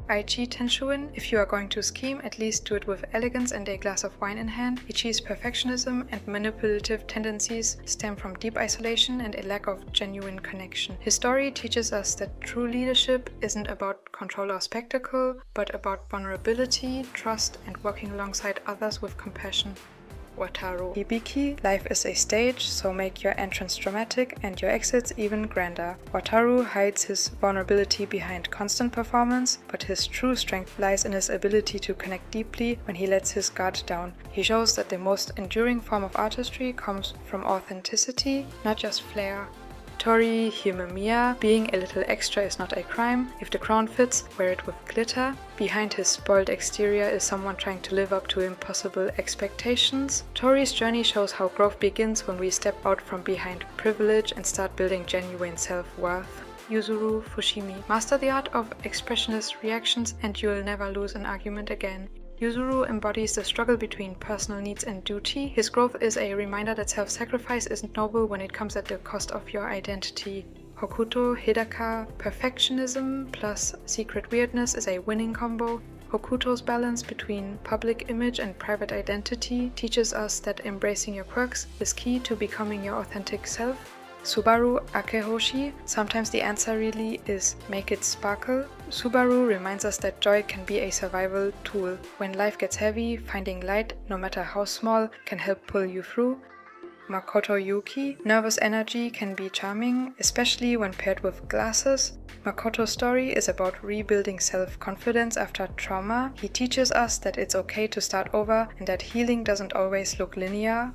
Eichi Tenshuin, if you are going to scheme, at least do it with elegance and a glass of wine in hand. Eichi's perfectionism and manipulative tendencies stem from deep isolation and a lack of genuine connection. His story teaches us that true leadership isn't about control or spectacle, but about vulnerability, trust, and working alongside others with compassion. Wataru. Hibiki, life is a stage, so make your entrance dramatic and your exits even grander. Wataru hides his vulnerability behind constant performance, but his true strength lies in his ability to connect deeply when he lets his guard down. He shows that the most enduring form of artistry comes from authenticity, not just flair. Tori Himemiya, being a little extra is not a crime. If the crown fits, wear it with glitter. Behind his spoiled exterior is someone trying to live up to impossible expectations. Tori's journey shows how growth begins when we step out from behind privilege and start building genuine self-worth. Yuzuru Fushimi, master the art of expressionless reactions and you'll never lose an argument again. Yuzuru embodies the struggle between personal needs and duty. His growth is a reminder that self-sacrifice isn't noble when it comes at the cost of your identity. Hokuto Hidaka, perfectionism plus secret weirdness is a winning combo. Hokuto's balance between public image and private identity teaches us that embracing your quirks is key to becoming your authentic self. Subaru Akehoshi, sometimes the answer really is make it sparkle. Subaru reminds us that joy can be a survival tool. When life gets heavy, finding light, no matter how small, can help pull you through. Makoto Yuki, nervous energy can be charming, especially when paired with glasses. Makoto's story is about rebuilding self-confidence after trauma. He teaches us that it's okay to start over and that healing doesn't always look linear.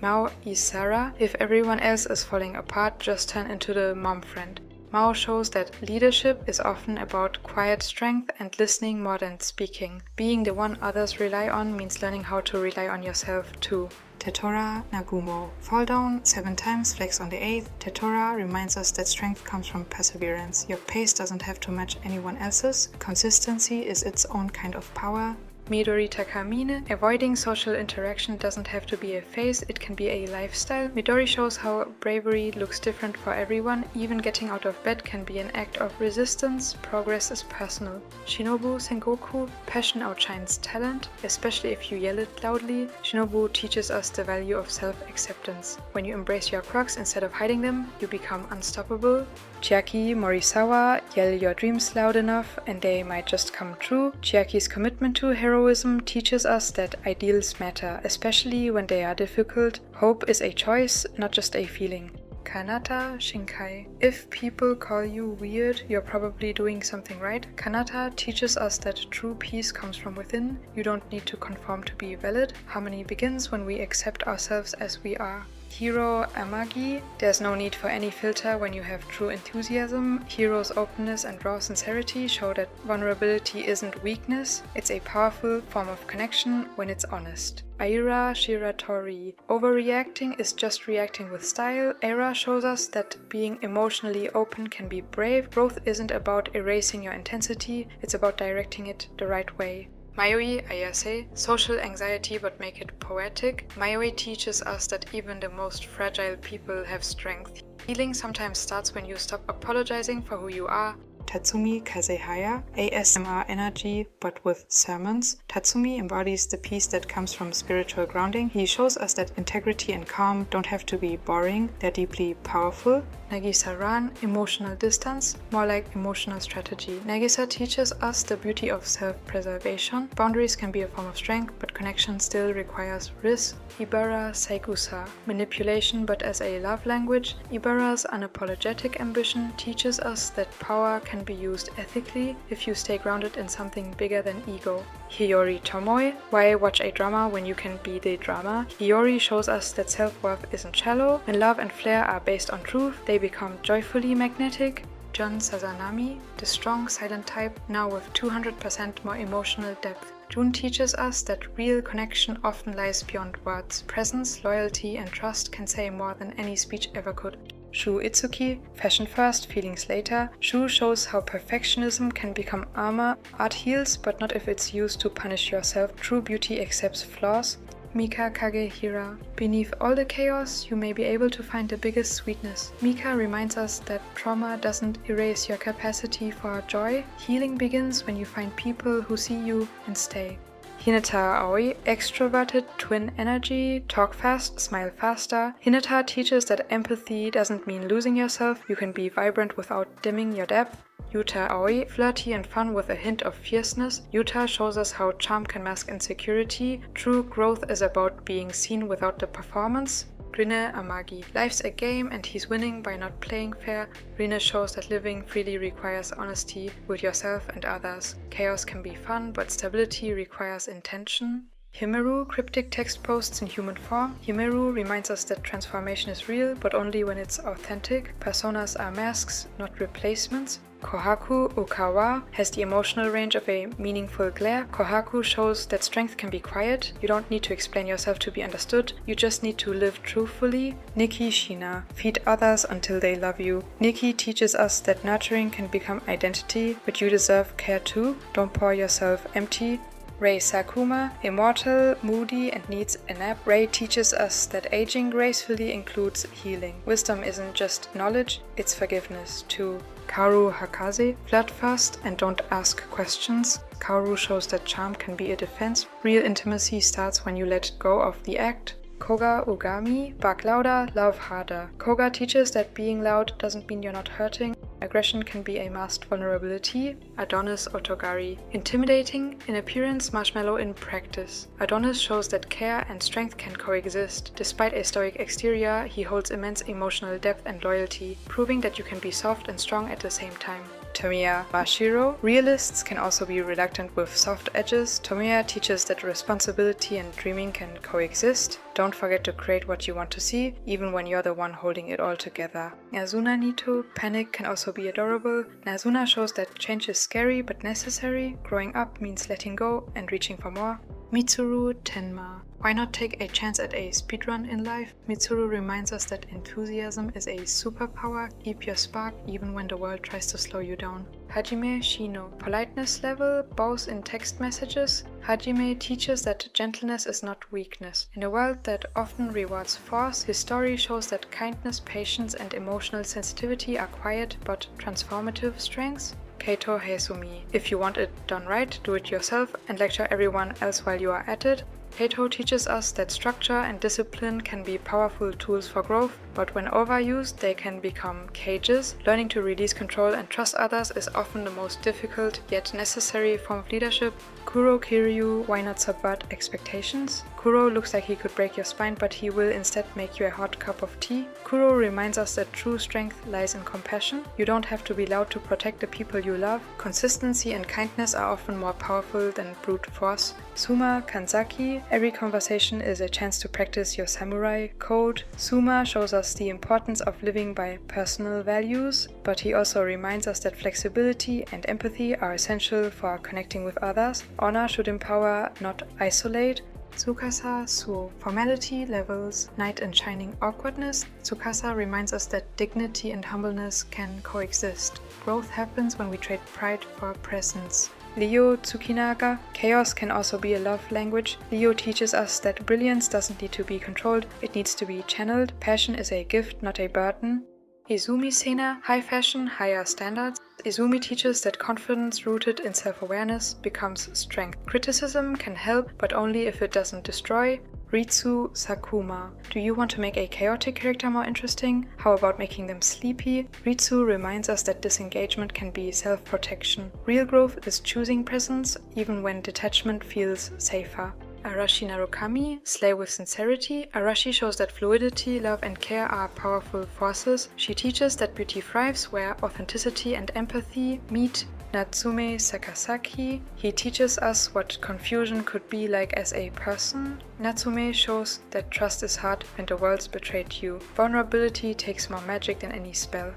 Mao Isara, if everyone else is falling apart, just turn into the mom friend. Mao shows that leadership is often about quiet strength and listening more than speaking. Being the one others rely on means learning how to rely on yourself too. Tetora Nagumo, fall down 7 times, flex on the 8th. Tetora reminds us that strength comes from perseverance. Your pace doesn't have to match anyone else's. Consistency is its own kind of power. Midori Takamine, avoiding social interaction doesn't have to be a phase, it can be a lifestyle. Midori shows how bravery looks different for everyone, even getting out of bed can be an act of resistance, progress is personal. Shinobu Sengoku, passion outshines talent, especially if you yell it loudly. Shinobu teaches us the value of self-acceptance. When you embrace your quirks instead of hiding them, you become unstoppable. Chiaki Morisawa, yell your dreams loud enough and they might just come true. Chiaki's commitment to heroism teaches us that ideals matter, especially when they are difficult. Hope is a choice, not just a feeling. Kanata Shinkai, if people call you weird, you're probably doing something right. Kanata teaches us that true peace comes from within. You don't need to conform to be valid. Harmony begins when we accept ourselves as we are. Hiro Amagi, there's no need for any filter when you have true enthusiasm. Hiro's openness and raw sincerity show that vulnerability isn't weakness, it's a powerful form of connection when it's honest. Aira Shiratori, overreacting is just reacting with style. Aira shows us that being emotionally open can be brave. Growth isn't about erasing your intensity, it's about directing it the right way. Mayoi Ayase, social anxiety but make it poetic. Mayoi teaches us that even the most fragile people have strength. Healing sometimes starts when you stop apologizing for who you are. Tatsumi Kazehaya, ASMR energy but with sermons. Tatsumi embodies the peace that comes from spiritual grounding. He shows us that integrity and calm don't have to be boring, they're deeply powerful. Nagisa Ran, emotional distance, more like emotional strategy. Nagisa teaches us the beauty of self-preservation. Boundaries can be a form of strength, but connection still requires risk. Ibara Saikusa, manipulation but as a love language. Ibara's unapologetic ambition teaches us that power can be used ethically if you stay grounded in something bigger than ego. Hiyori Tomoe, why watch a drama when you can be the drama? Hiyori shows us that self-worth isn't shallow. When love and flair are based on truth, they become joyfully magnetic. Jun Sazanami, the strong silent type, now with 200% more emotional depth. Jun teaches us that real connection often lies beyond words. Presence, loyalty, and trust can say more than any speech ever could. Shu Itsuki, fashion first, feelings later. Shu shows how perfectionism can become armor. Art heals, but not if it's used to punish yourself. True beauty accepts flaws. Mika Kagehira. Beneath all the chaos, you may be able to find the biggest sweetness. Mika reminds us that trauma doesn't erase your capacity for joy. Healing begins when you find people who see you and stay. Hinata Aoi, extroverted, twin energy, talk fast, smile faster. Hinata teaches that empathy doesn't mean losing yourself, you can be vibrant without dimming your depth. Yuta Aoi, flirty and fun with a hint of fierceness. Yuta shows us how charm can mask insecurity. True growth is about being seen without the performance. Rine Amagi, life's a game and he's winning by not playing fair. Rine shows that living freely requires honesty with yourself and others. Chaos can be fun, but stability requires intention. Himeru, cryptic text posts in human form. Himeru reminds us that transformation is real, but only when it's authentic. Personas are masks, not replacements. Kohaku Okawa has the emotional range of a meaningful glare. Kohaku shows that strength can be quiet. You don't need to explain yourself to be understood. You just need to live truthfully. Nikki Shina, feed others until they love you. Nikki teaches us that nurturing can become identity, but you deserve care too. Don't pour yourself empty. Rei Sakuma, immortal, moody, and needs a nap. Rei teaches us that aging gracefully includes healing. Wisdom isn't just knowledge, it's forgiveness too. Kaoru Hakaze, flirt first and don't ask questions. Kaoru shows that charm can be a defense. Real intimacy starts when you let go of the act. Koga Ugami, bark louder, love harder. Koga teaches that being loud doesn't mean you're not hurting. Aggression can be a masked vulnerability. Adonis Otogari, intimidating in appearance, marshmallow in practice. Adonis shows that care and strength can coexist. Despite a stoic exterior, he holds immense emotional depth and loyalty, proving that you can be soft and strong at the same time. Tomiya Mashiro, realists can also be reluctant with soft edges. Tomiya teaches that responsibility and dreaming can coexist. Don't forget to create what you want to see, even when you're the one holding it all together. Nazuna Nito, panic can also be adorable. Nazuna shows that change is scary but necessary. Growing up means letting go and reaching for more. Mitsuru Tenma, why not take a chance at a speedrun in life? Mitsuru reminds us that enthusiasm is a superpower. Keep your spark even when the world tries to slow you down. Hajime Shino, politeness level, bows in text messages. Hajime teaches that gentleness is not weakness. In a world that often rewards force, his story shows that kindness, patience, and emotional sensitivity are quiet but transformative strengths. Keito Heisumi, if you want it done right, do it yourself and lecture everyone else while you are at it. Keito teaches us that structure and discipline can be powerful tools for growth, but when overused, they can become cages. Learning to release control and trust others is often the most difficult yet necessary form of leadership. Kuro Kiryu, why not subvert expectations? Kuro looks like he could break your spine, but he will instead make you a hot cup of tea. Kuro reminds us that true strength lies in compassion. You don't have to be loud to protect the people you love. Consistency and kindness are often more powerful than brute force. Suma Kanzaki, every conversation is a chance to practice your samurai code. Suma shows us the importance of living by personal values, but he also reminds us that flexibility and empathy are essential for connecting with others. Honor should empower, not isolate. Tsukasa Suo, formality levels, knight in shining awkwardness. Tsukasa reminds us that dignity and humbleness can coexist. Growth happens when we trade pride for presence. Leo Tsukinaga, chaos can also be a love language. Leo teaches us that brilliance doesn't need to be controlled, it needs to be channeled. Passion is a gift, not a burden. Izumi Sena, high fashion, higher standards. Izumi teaches that confidence rooted in self-awareness becomes strength. Criticism can help, but only if it doesn't destroy. Ritsu Sakuma, do you want to make a chaotic character more interesting? How about making them sleepy? Ritsu reminds us that disengagement can be self-protection. Real growth is choosing presence, even when detachment feels safer. Arashi Narukami, slay with sincerity. Arashi shows that fluidity, love, and care are powerful forces. She teaches that beauty thrives where authenticity and empathy meet. Natsume Sakasaki, he teaches us what confusion could be like as a person. Natsume shows that trust is hard when the world's betrayed you. Vulnerability takes more magic than any spell.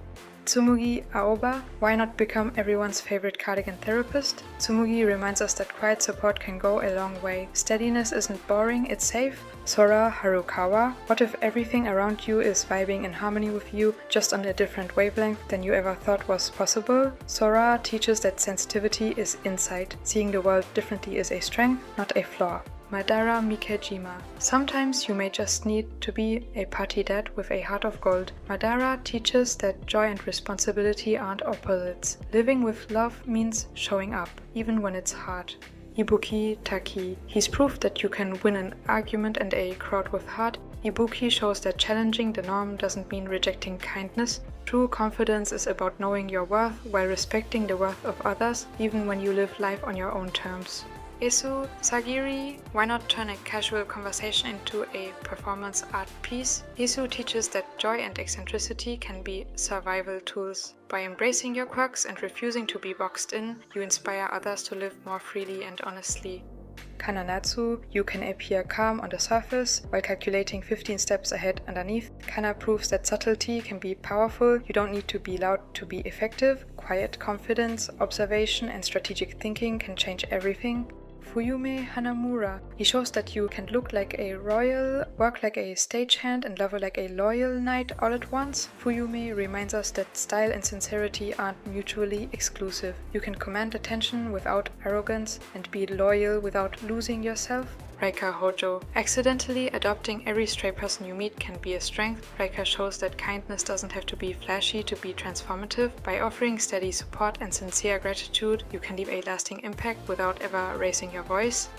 Tsumugi Aoba, why not become everyone's favorite cardigan therapist? Tsumugi reminds us that quiet support can go a long way. Steadiness isn't boring, it's safe. Sora Harukawa, what if everything around you is vibing in harmony with you, just on a different wavelength than you ever thought was possible? Sora teaches that sensitivity is insight. Seeing the world differently is a strength, not a flaw. Madara Mikejima. Sometimes you may just need to be a party dad with a heart of gold. Madara teaches that joy and responsibility aren't opposites. Living with love means showing up, even when it's hard. Ibuki Taki. He's proof that you can win an argument and a crowd with heart. Ibuki shows that challenging the norm doesn't mean rejecting kindness. True confidence is about knowing your worth while respecting the worth of others, even when you live life on your own terms. Esu Sagiri. Why not turn a casual conversation into a performance art piece? Esu teaches that joy and eccentricity can be survival tools. By embracing your quirks and refusing to be boxed in, you inspire others to live more freely and honestly. Kananatsu. You can appear calm on the surface while calculating 15 steps ahead underneath. Kana proves that subtlety can be powerful. You don't need to be loud to be effective. Quiet confidence, observation, and strategic thinking can change everything. Fuyume Hanamura. He shows that you can look like a royal, work like a stagehand, and love like a loyal knight all at once. Fuyume reminds us that style and sincerity aren't mutually exclusive. You can command attention without arrogance and be loyal without losing yourself. Raika Hojo. Accidentally adopting every stray person you meet can be a strength. Raika shows that kindness doesn't have to be flashy to be transformative. By offering steady support and sincere gratitude, you can leave a lasting impact without ever raising your voice.